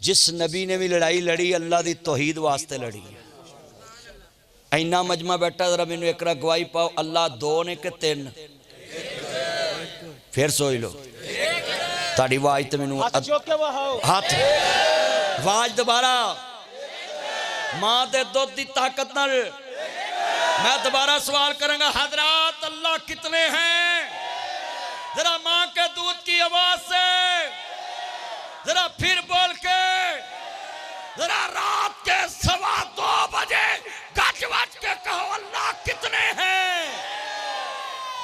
जिस नबी ने भी लड़ाई लड़ी अल्लाह की तौहीद वास्ते लड़ी है। इन्ना मजमा बैठा जरा मैनू एक गवाही पाओ, अल्लाह दो ने कि तीन? फिर सोच लो ताड़ी आवाज तो मैनू हाथ आवाज दोबारा मां दे दुध की ताकत नाल मैं दोबारा सवाल करूंगा, हजरात अल्लाह कितने हैं? जरा मां के दूध की आवाज से जरा फिर बोल के जरा रात के 2:15 बजे गज वज के कहो अल्लाह कितने हैं?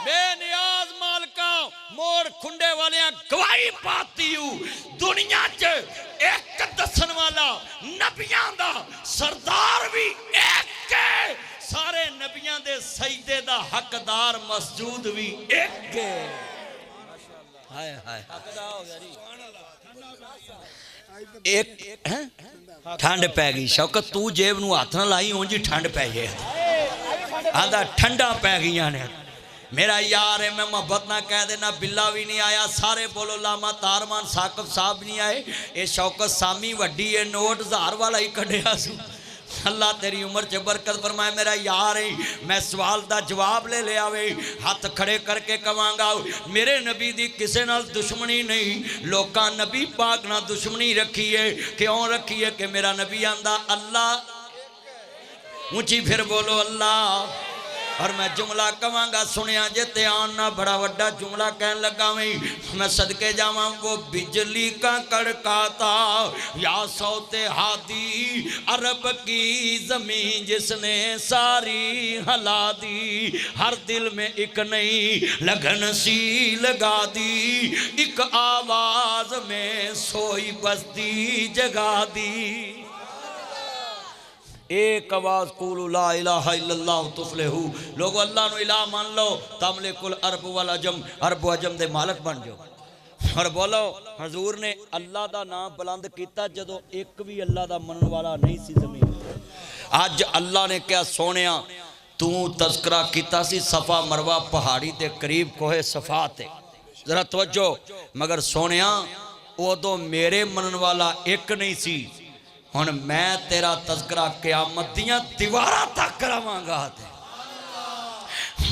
बेनियाज मालका मोड़ खुंडे वाले गवाही पाती हूं, दुनिया च एक दसन वाला नबियां दा सरदार भी एक के, सारे नबियां दे सजदे दा हकदार मसजूद भी एक के। हाय हाय एक ठंड पै गई। शौकत तू जेब नूं हथ ना लाई, उंज ठंड पै जाए। आंदा ठंडा पै गई ने। मेरा यार है, मैं मोहब्बत ना कह देना। बिल्ला भी नहीं आया, सारे बोलो लामा तारमान साकब साहब नहीं आए। ये शौकत सामी वड्डी है, नोट 1000 वाला ही कढ़िया सू। अल्लाह तेरी उम्र च बरकत फरमाए। मेरा यार है, मैं सवाल का जवाब ले लिया वे, हाथ खड़े करके कवांगा मेरे नबी दी किसे नाल दुश्मनी नहीं। लोकां नबी पाक नाल दुश्मनी रखी है। क्यों रखी है? कि मेरा नबी आंदा अल्लाह, ऊंची फिर बोलो अल्लाह। और मैं जुमला कवांगा सुनिया जे ध्यान ना, बड़ा वड्डा जुमला कहन लगा मैं सदके जावां। वो बिजली का कड़काता या सौते हादी, अरब की जमीन जिसने सारी हला दी। हर दिल में एक नई लगन सी लगा दी, एक आवाज में सोई बस्ती जगा दी। एक आवाज कुलू ला इलाहा इल्लल्लाह तुफलिहू। लोगो अल्लाह नु इलाह मान लो, तमलिकुल अरब वल अजम, अरब अजम दे मालक बन जाओ। और बोलो हजूर ने अल्लाह दा नाम बुलंद किया जदों एक भी अल्लाह दा मनन वाला नहीं सी जमीन। अज अल्लाह ने क्या सोनिया तू तस्करा किया सी सफा मरवा पहाड़ी के करीब कोहे सफा ते, जरा तवज्जो। मगर सोनिया उदों मेरे मनन वाला एक नहीं सी, हुण मैं तेरा तज़किरा क़यामत दियां दीवारां तक करावांगा।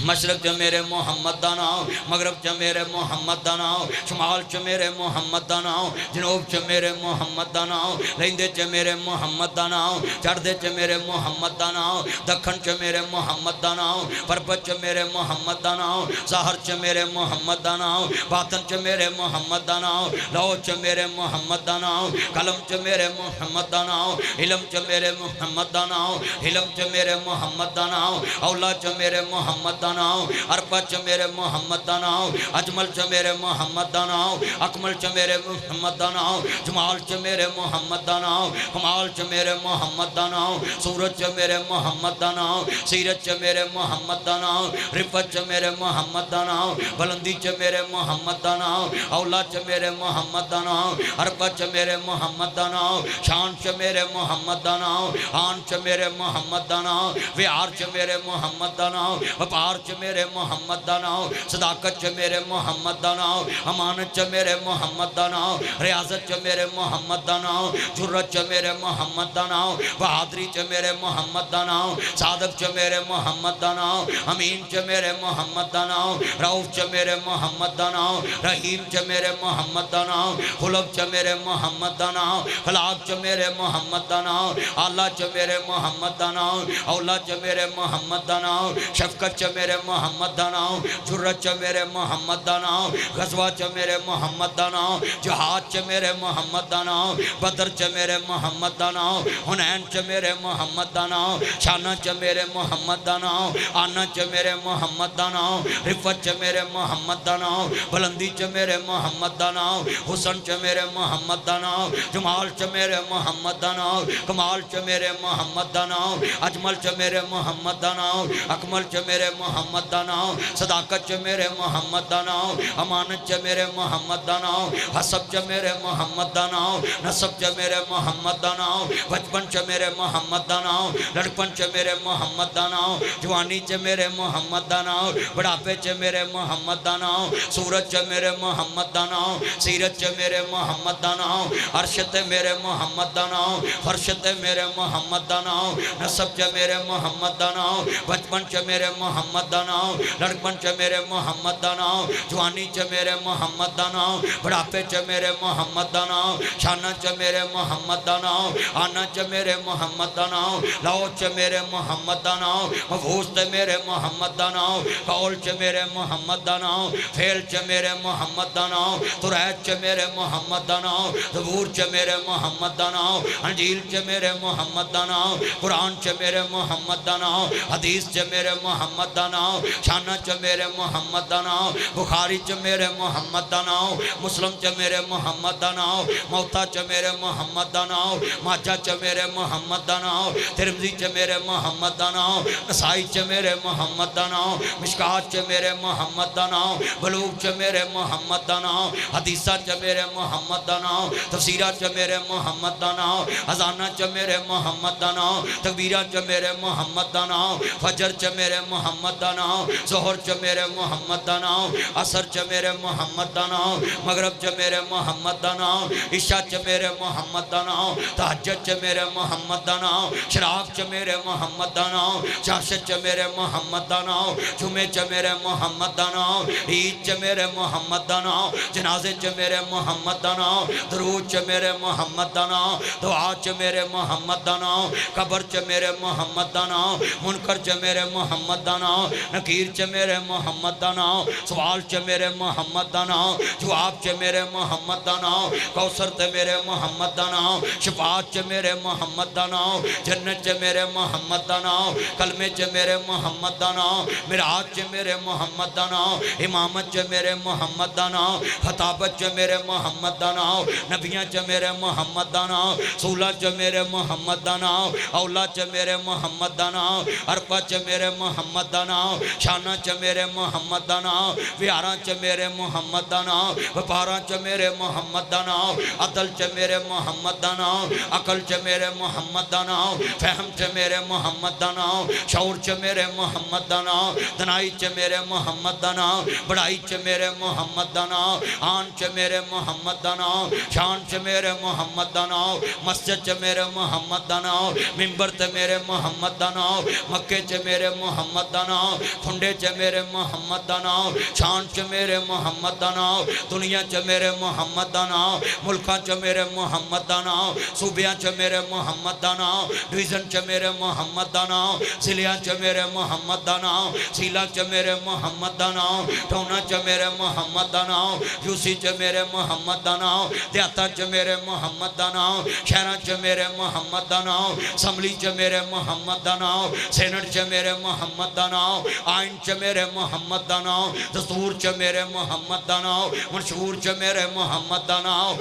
मशरक च मेरे मोहम्मद दा नाम, मगरब च मेरे मोहम्मद दा नाम, शुमाल च मेरे मोहम्मद दा नाम, जनूब च मेरे मोहम्मद दा नाम, लहिंदे च मेरे मोहम्मद दा नाम, चढ़दे च मेरे मोहम्मद दा नाम, दखन च मेरे मोहम्मद दा नाम, परबत च मेरे मोहम्मद दा नाम, ज़ाहिर च मेरे मोहम्मद दा नाम, बातन च मेरे मोहम्मद दा नाम, लौह च मेरे मोहम्मद दा नाम, कलम च मेरे मोहम्मद दा नाम, इलम च मेरे मोहम्मद दा नाम, हिलम च मेरे मोहम्मद दा नाम, औला च मेरे मोहम्मद दा नाम, अरबा च मेरे मोहम्मद दा नाम, अजमल च मेरे मोहम्मद दा नाम, अकमल च मेरे मोहम्मद दा नाम, जमाल च मेरे मोहम्मद दा नाम, कमाल च मेरे मोहम्मद दा नाम, सूरत च मेरे मोहम्मद दा नाम, सीरत च मेरे मोहम्मद दा नाम, रिफत च मेरे मोहम्मद दा नाम, बुलंदी च मेरे मोहम्मद दा नाम, औला च मेरे मोहम्मद दा नाम, अरबा च मेरे मोहम्मद दा नाम, शान च मेरे मोहम्मद दा नाम, आन च मेरे मोहम्मद दा नाम, विहार च मेरे मोहम्मद दा नाम, व्यापार च मेरे मोहम्मद दा नाम, सदाकत च मेरे मोहम्मद दा नाम, अमानत च मेरे मोहम्मद दा नाम, रियाजत च मेरे मोहम्मद दा नाम, जुर्रत च मेरे मोहम्मद दा नाम, बहादुरी च मेरे मोहम्मद दा नाम, सादक च मेरे मोहम्मद दा नाम, अमीन च मेरे मोहम्मद दा नाम, रऊफ च मेरे मोहम्मद दा नाम, रहीम च मेरे मोहम्मद दा नाम, खुलब च मेरे मोहम्मद दा नाम, खलाक च मेरे मोहम्मद दा नाम, आला च मेरे मोहम्मद दा नाम, औला च मेरे मोहम्मद दा नाम, शफकत च मेरे मोहम्मद दा नाम, जुर्रत च मेरे मोहम्मद दा नाम, गज़वा च मेरे मोहम्मद दा नाम, जहाद च मेरे मोहम्मद दा नाम, बदर च मेरे मोहम्मद दा नाम, हुनैन च मेरे मोहम्मद दा नाम, शाना च मेरे मोहम्मद दा नाम, आना च मेरे मोहम्मद दा नाम, रिफत च मेरे मोहम्मद दा नाम, बुलंदी च मेरे मोहम्मद दा नाम, हुसन च मेरे मोहम्मद दा नाम, जमाल च मेरे मोहम्मद दा नाम, कमाल च मेरे मोहम्मद दा नाम, अजमल च मेरे मोहम्मद दा नाम, अकमल च मेरे मुहम्मद दा नाम, सदाकत च मेरे मुहम्मद दा नाम, अमानत च मेरे मुहम्मद दा नाम, हसब च मेरे मुहम्मद दा नाम, नसब च मेरे मुहम्मद दा नाम, बचपन च मेरे मुहम्मद दा नाम, लड़पन च मेरे मुहम्मद दा नाम, जवानी च मेरे मुहम्मद दा नाम, बुढ़ापे च मेरे मुहम्मद दा नाम, सूरत च मेरे मुहम्मद दा नाम, सीरत च मेरे मुहम्मद दा नाम, अर्श ते मेरे मुहम्मद दा नाम, फर्श ते मेरे मुहम्मद दा नाम, नसब च मेरे मुहम्मद दा नाम, बचपन च मेरे मुहम्मद दा नाम, लड़पन च मेरे मुहम्मद दा नाम, जवानी च मेरे मुहम्मद दा नाम, बुढ़ापे च मेरे मुहम्मद दा नाम, शाना च मेरे मुहम्मद दा नाम, आना च मेरे मुहम्मद दा नाम, लाओ च मेरे मुहम्मद दा नाम, मफूज ते मेरे मुहम्मद दा नाम, कौल च मेरे मुहम्मद दा नाम, फेल च मेरे मुहम्मद दा नाम, तुरैत च मेरे मुहम्मद दा नाम, ज़बूर च मेरे मुहम्मद दा नाम, अंजील च मेरे मुहम्मद दा नाम, कुरान च मेरे मुहम्मद दा नाम, हदीस च मेरे मुहम्मद दा नाम, शाना च मेरे मुहम्मद दा नाम, बुखारी च मेरे मुहम्मद दा नाम, मुस्लिम च मेरे मुहम्मद दा नाम, मौता च मेरे मुहम्मद दा नाम, माजा च मेरे मुहम्मद दा नाम, तिरमिज़ी च मेरे मुहम्मद दा नाम, नसाई च मेरे मुहम्मद दा नाम, मिशकात च मेरे मुहम्मद दा नाम, बलूग च मेरे मुहम्मद दा नाम, हदीसा च मेरे मुहम्मद दा नाम, तफसीरा च मेरे मुहम्मद दा नाम, अजाना च मेरे मुहम्मद दा नाम, तकबीरा च मेरे मुहम्मद दा नाम, फजर च मेरे मुहम्मद दा नाम, ज़ोहर च मेरे मुहम्मद दा नाम, असर च मेरे मुहम्मद दा नाम, मगरब च मेरे मुहम्मद दा नाम, इशा च मेरे मुहम्मद दा नाम, तहज्जुद च मेरे मुहम्मद दा नाम, शराब च मेरे मुहम्मद दा नाम, चाशत च मेरे मुहम्मद दा नाम, जुमे च मेरे मुहम्मद दा नाम, ईद च मेरे मुहम्मद दा नाम, जनाजे च मेरे मुहम्मद दा नाम, दरूद च मेरे मुहम्मद दा नाम, दुआ च मेरे मुहम्मद दा नाम, कब्र च मेरे मुहम्मद दा नाम, मुनकर च मेरे मुहम्मद दा नाम, नकीर च मेरे मुहम्मद दा नाम, सवाल च मेरे मुहम्मद दा नाम, जवाब च मेरे मुहम्मद दा नाम, कौसर च मेरे मुहम्मद दा नाम, शफाअत च मेरे मुहम्मद दा नाम, जन्नत च मेरे मुहम्मद दा नाम, कलमे च मेरे मुहम्मद दा नाम, मिराज च मेरे मुहम्मद दा नाम, इमामत च मेरे मुहम्मद दा नाम, खताबत च मेरे मुहम्मद दा नाम, नबियाँ च मेरे मुहम्मद दा नाम, सूला च मेरे मुहम्मद दा नाम, औला च मेरे मुहम्मद दा नाम, अरफा च मेरे मुहम्मद दा नाम, शाना च मेरे मुहम्मद दा नाम, विहारा च मेरे मुहम्मद दा नाम, व्यापारा च मेरे मुहम्मद दा नाम, अदल च मेरे मुहम्मद दा नाम, अकल च मेरे मुहम्मद दा नाम, फहम च मेरे मुहम्मद दा नाम, शौर च मेरे मुहम्मद दा नाम, दनाई च मेरे मुहम्मद दा नाम, बड़ाई च मेरे मुहम्मद दा नाम, आन च मेरे मुहम्मद दा नाम, शान च मेरे मुहम्मद दा नाम, मस्जिद च मेरे मुहम्मद दा नाम, मिंबर च मेरे मुहम्मद दा नाम, मक्के च मेरे मुहम्मद दा नाम, खुंडे च मेरे मुहम्मद दा नाम, शान च मेरे मुहम्मद दा नाम, दुनिया च मेरे मुहम्मद दा नाम, मुल्का च मेरे मुहम्मद दा नाम, सूबिया च मेरे मुहम्मद दा नाम, डिवीजन च मेरे मुहम्मद दा नाम, जिलिया च मेरे मुहम्मद दा नाम, सीला च मेरे मुहम्मद दा नाम, टोना च मेरे मुहम्मद दा नाम, यूसी च मेरे मुहम्मद दा नाम, देहाता च मेरे मुहम्मद दा नाम, शहरा च मेरे मुहम्मद दा नाम, असम्बली च मेरे मुहम्मद दा नाम, सेनेट च मेरे मुहम्मद दा नाम, आइन च मेरे मुहम्मद दा नाम, दस्तूर च मेरे मुहम्मद दा नाम, मंशूर च मेरे मुहम्मद दा नाम।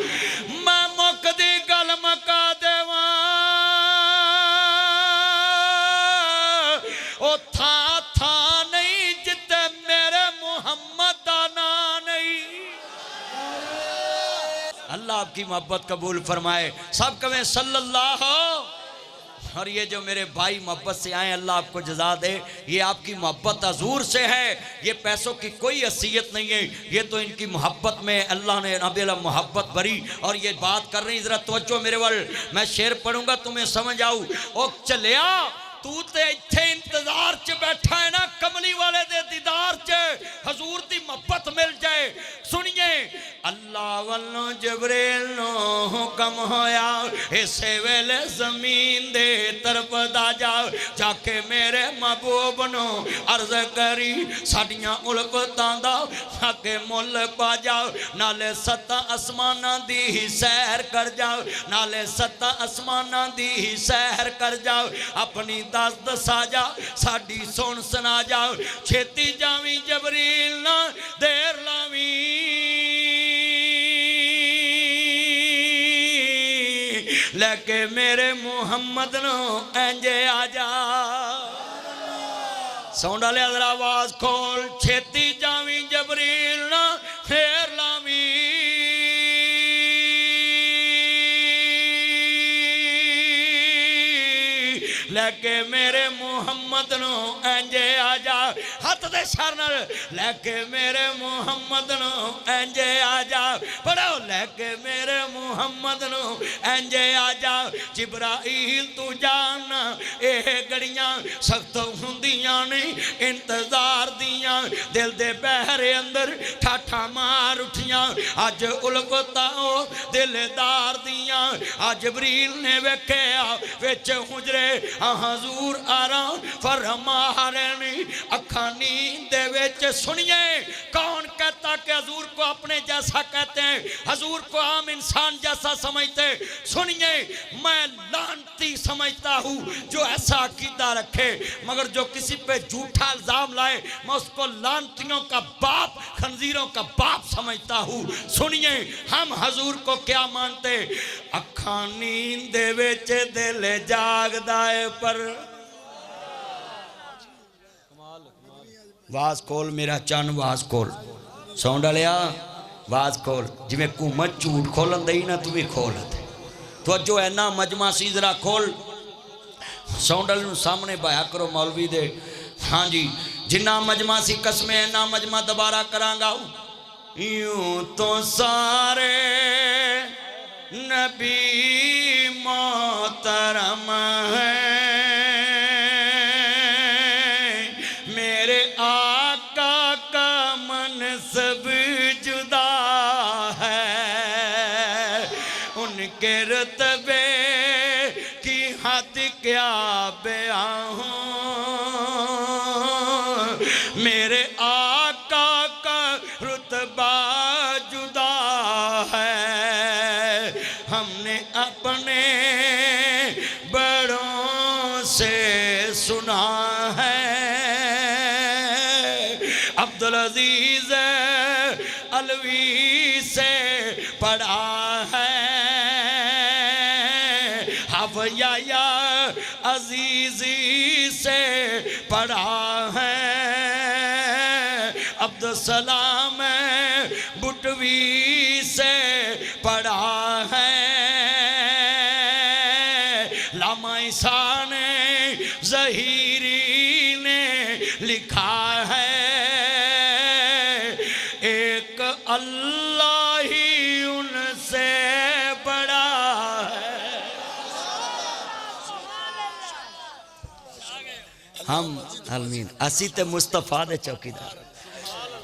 मैं मुकदी गल मका देवा ओ था नहीं जिते मेरे मुहम्मद दा नाम नहीं। अल्लाह आपकी मोहब्बत कबूल फरमाए। सब कहें सल्लल्लाहु। और ये जो मेरे भाई मोहब्बत से आए, अल्लाह आपको जज़ा दे। ये आपकी मोहब्बत हजूर से है, ये पैसों की कोई हैसियत नहीं है, ये तो इनकी मोहब्बत में अल्लाह ने नबी मोहब्बत भरी। और ये बात कर रही, ज़रा तवज्जो मेरे वाल, मैं शेर पढ़ूंगा तुम्हें समझ आऊ। ओ चलिया तू ते इत्थे इंतजार च बैठा है ना, कमली वाले दे दीदार च हजूर दी मोहब्बत मिल जाए। सुनिए, अल्लाह वल्लों जबरील नो हुक्म होया, इसे वेले जमीन दे तरफ दा जाओ, जाके मेरे महबूब नो अर्ज करी, साडियां उल्फतां दा जाके मुल पा जाओ, नाले सत्ता आसमानां दी सैर कर जाओ, नाले सत्ता आसमानां दी सैर कर जाओ, अपनी दस दसा जा साडी सुन सुना जाओ, छेती जावी जबरील ना देर लावी, लेके मेरे मुहम्मद नो इंजे आ जा। साउंड वाले जरा आवाज खोल छेती जावी जबरील ना फेर लावी लैके मेरे मुहम्मद नो इंजे आजा हथ दे सर नाल लैके मेरे मुहम्मद नो इंजे आजा पढ़ो लैके मेरे मुहम्मद नो इंजे आजा जिब्राइल तू जान ये घड़ियां सख्त हुंदियां ने इंतजार दियां दिल दे बहरे अंदर ठाठा मार उठियां अज उलगता दिलदार दियां अज जबरील ने वेख्या विच हुजरे हजूर आरा फरमा रहे अखा नींद विच सुनिए कौन कहता कि हजूर को अपने जैसा कहते हैं हजूर को आम इंसान जैसा समझते सुनिए मैं लानती समझता हूँ जो ऐसा अकीदा रखे मगर जो किसी पे झूठा इल्जाम लाए मैं उसको लानतियों का बाप खंजीरों का बाप समझता हूँ सुनिए हम हजूर को क्या मानते अखा नींद विच दिल जागदा है पर वाज खोल मेरा चन वाज खोल साउंड वालिया वाज खोल जिमें हुकूमत झूठ खोलन दई ना तू भी खोल तो जो ऐना मजमा सी जरा खोल साउंड वाले सामने बहाया करो मौलवी दे हाँ जी जिन्ना मजमा सी कसमें ऐना मजमा दोबारा करांगा यूं तो सारे नबी मोहतरम है मेरे आका का मनसब जुदा है उनके रुतबे की हद क्या बयां मेरे आका का रुतबा जुदा है हमने अपने बड़ों से सुना है अब्दुल अजीज अलवी से पढ़ा है हवया अजीजी से पढ़ा है अब्दुल सलाम बुटवी से पढ़ा है लामा ईसान ज़हीरी ने लिखा है एक अल्लाह ही उनसे बड़ा है हम आमीन असी ते मुस्तफा दे चौकीदार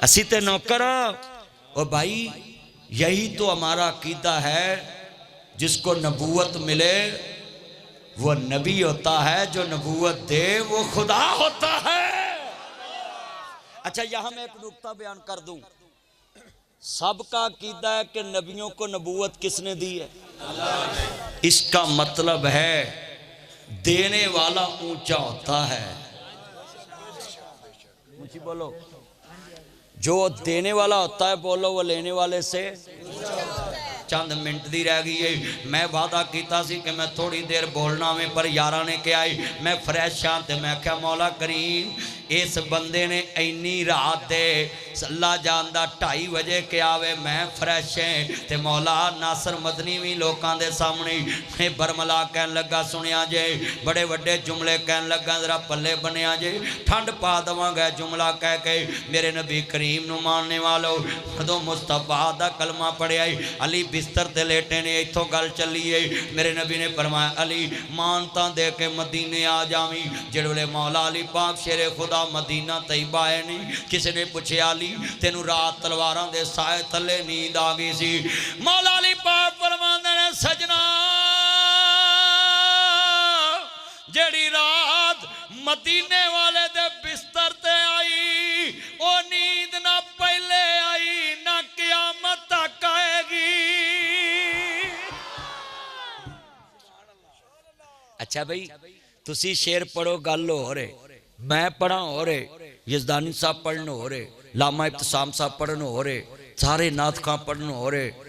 असी ते नौकर और भाई यही तो हमारा अकीदा है जिसको नबूवत मिले वो नबी होता है जो नबूवत दे वो खुदा होता है अच्छा यहां मैं एक नुक्ता बयान कर दूं सबका अकीदा है कि नबियों को नबूवत किसने दी है अल्लाह ने इसका मतलब है देने वाला ऊंचा होता है मुझे बोलो जो देने वाला होता है बोलो वो लेने वाले से चंद मिनट दी रह गई है मैं वादा किया सी कि मैं थोड़ी देर बोलना में पर यारा ने क्या मैं फ्रैश हाँ तो मैं क्या मौला करीम इस बंदे ने इन्नी रात दे अल्लाह जानदा 2:30 बजे के आवे मैं फ्रैश है तो मौला नासर मदनी भी लोगों के सामने बरमला कह लगा सुनिया जे बड़े वड्डे जुमले कह लगा जरा पल्ले बनया जे ठंड पा देवांगा जुमला कह के मेरे नबी करीम नूं मानने वालों जो मुस्तफा दा कलमा पढ़िया अली बिस्तर ते लेटे ने इतों गल चली है मेरे नबी ने फरमाया अली मानता दे के मदीने आ जावी जिहड़े वेले मौला अली पाक शेरे खुदा मदीना तैयबा है नहीं किसी ने पूछा अली तेनू रात तलवारां दे साए थले नींद आ गई सी मौला अली पाक फरमांदे ने सजना जेड़ी रात मदीने वाले दे बिस्तर ते आई ओ नींद ना पहले आई ना क़यामत तक आएगी अच्छा भाई तुसी शेर पढ़ो गल हो रहे मैं पढ़ा हो रहे यजदानी साहब पढ़ने हो रहे लामा इब्तिसाम साहब पढ़ने हो रहे सारे नाथ खां पढ़ने हो रहे